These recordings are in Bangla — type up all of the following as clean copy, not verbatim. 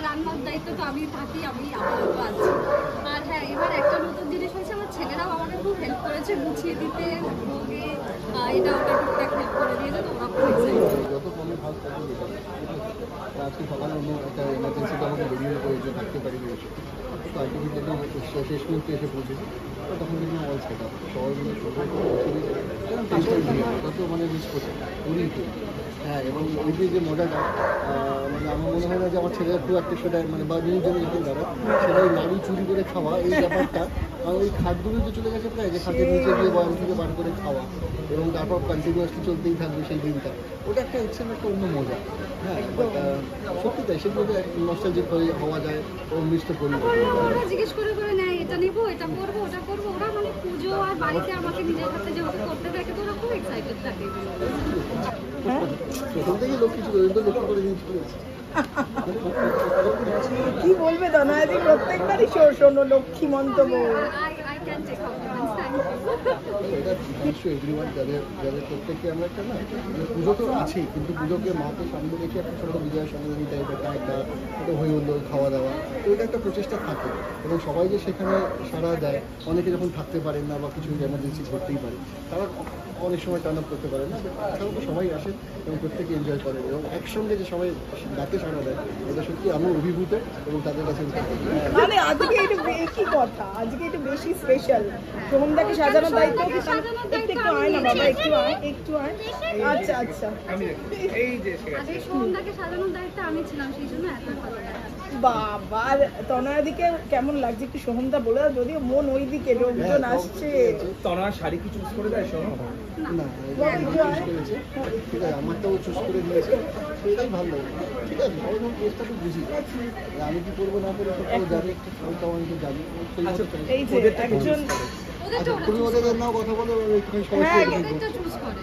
রান্নার দায়িত্ব তো আমি থাকি, আমি আপাতত আছি। আর হ্যাঁ, এবার একটা নতুন জিনিস হয়েছে, আমার ছেলেরাও আমাকে খুব হেল্প করেছে গুছিয়ে দিতে, ভোগে এটা ওটা টুকটাক হেল্প করে দিয়েছে, তো ওরা খুব এক্সাইটেড। যত কমে ভাগ তত বেটার। আজকে সকালে অন্য একটা এমার্জেন্সিতে আমাকে বেরিয়ে পড়েছে, থাকতে পারিনি এসে, তো আলটিমেটলি শেষ মুহূর্তে এসে পৌঁছেছি। তো তখন দেখলাম অল সেট আপ, সবাই মিলে কত মানে মিস করছে উড়িকে। হ্যাঁ, এবং ওই যে মজাটা, মানে আমার মনে হয় না যে আমার ছেলেরা খুব একটা সেটা মানে বা নিউ জেনারেশন যারা সেটা ওই নাড়ু চুরি করে খাওয়া এই ব্যাপারটা, আর ওই খাদ্যগুলো তো চলে গেছে প্রায়, যে খাদ্যের নিচে গিয়ে বয়াম থেকে বার করে খাওয়া এবং তারপর কন্টিনিউয়াসলি চলতেই থাকবে সেই দিনটা, ওটা একটা হচ্ছে একটা অন্য মজা। হ্যাঁ, সত্যি তাই, সেগুলোতে নস্টালজিক হওয়া যায় ও মিস তো করি। ওরা জিজ্ঞেস করে করে নেয়, এটা নিবো, এটা করবো, ওটা করবো। ওরা মানে পুজো আর বাড়িতে আমাকে নিজের হাতে যেহেতু করতে থাকে, তো ওরা খুব এক্সাইটেড থাকে। প্রথম থেকে লক্ষ্মী ছিল, লক্ষ্য করে জিনিস করেছে। কি বলবে দনায়াদি, প্রত্যেকবারই শোনো লক্ষ্মী মন্তব্য। I can take compliments, thank you. এটা নিশ্চয়ই এভরিওয়ান, যাদের প্রত্যেককে আমরা একটা না, পুজো তো আছেই, কিন্তু পুজোকে মাকে সামনে রেখে একটা ছোটো বিজয় সমাধানী টাইপের একটা হই হুল্লোড় খাওয়া দাওয়া, তো এটা একটা প্রচেষ্টা থাকে। এবং সবাই যে সেখানে সাড়া দেয়, অনেকে যখন থাকতে পারেন না বা কিছু এমার্জেন্সি করতেই পারে, তারা অনেক সময় টার্ন আপ করতে পারে না, সাধারণত সবাই আসে এবং প্রত্যেকে এনজয় করে এবং একসঙ্গে যে সবাই ডাকে সাড়া দেয়, এটা সত্যি আমি অভিভূত এবং তাদের কাছে মানে আজকে এটা বেশি কথা, আজকে এটা বেশি স্পেশাল। সোহমদাকে সাজানোর দায়িত্ব একটু আয় না বাবা, একটু আয়। আচ্ছা আচ্ছা, আজকে সোহমদাকে সাজানোর দায়িত্ব আমি ছিলাম, সেই জন্য এত ভালো লাগে। বাবা, আর তনয়াদিকে কেমন লাগছে একটু সোহমদা বলে দাও, যদিও মন ওই দিকে লোকজন আসছে। তনয়ার শাড়ি কি চুজ করে দেয় সোহম? না, চুজ করেছে, ঠিক আছে, আমারটাও চুজ করে দিয়েছে, এটাই ভালো লাগে। ঠিক আছে, সবাই যখন কেসটা তো বুঝি, আমি কি করবো না করবো সব জানি, একটু ফলটাও আমি তো জানি। এই যে একজন, আচ্ছা, তুমি ওদের নাও কথা বলো, একটুখানি সবাই চুজ করে।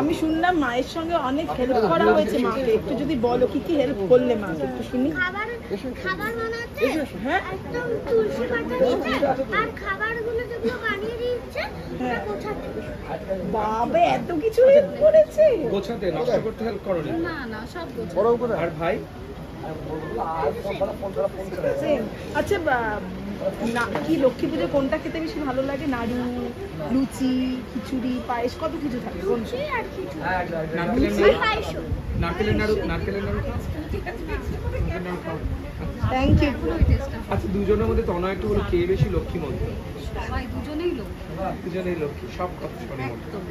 আমি শুনলাম মায়ের সঙ্গে অনেক হেল্প করা হয়েছে মাকে, একটু যদি বলো কি কি হেল্প করলে মাকে একটু শুনি। খাবার বানাতে হ্যাঁ, একদম তুলসী পাতা নিতে, আর খাবারগুলো যেগুলো বানিয়ে দিচ্ছে ওটা গোছাতে। বাবা এত কিছু হেল্প করেছে। গোছাতে নষ্ট করতে হেল্প করনি? না না, সব গোছ। বড় করে। আর ভাই? আচ্ছা, না কি লক্ষ্মী পুজো কোনটা খেতে বেশি ভালো লাগে? নাড়ু, লুচি, খিচুড়ি, পায়েস, কত কিছু থাকে। লুচি আর খিচুড়ি। নারকেলের নাড়ু, নারকেলের নাড়ু। Thank you. আচ্ছা, দুজনের মধ্যে তনয় একটু বলো, কে বেশি লক্ষ্মী মন্ত্র? সবাই দুজনেই লোক। দুজনেই লক্ষ্মী, সব কথা শোনে। একদম।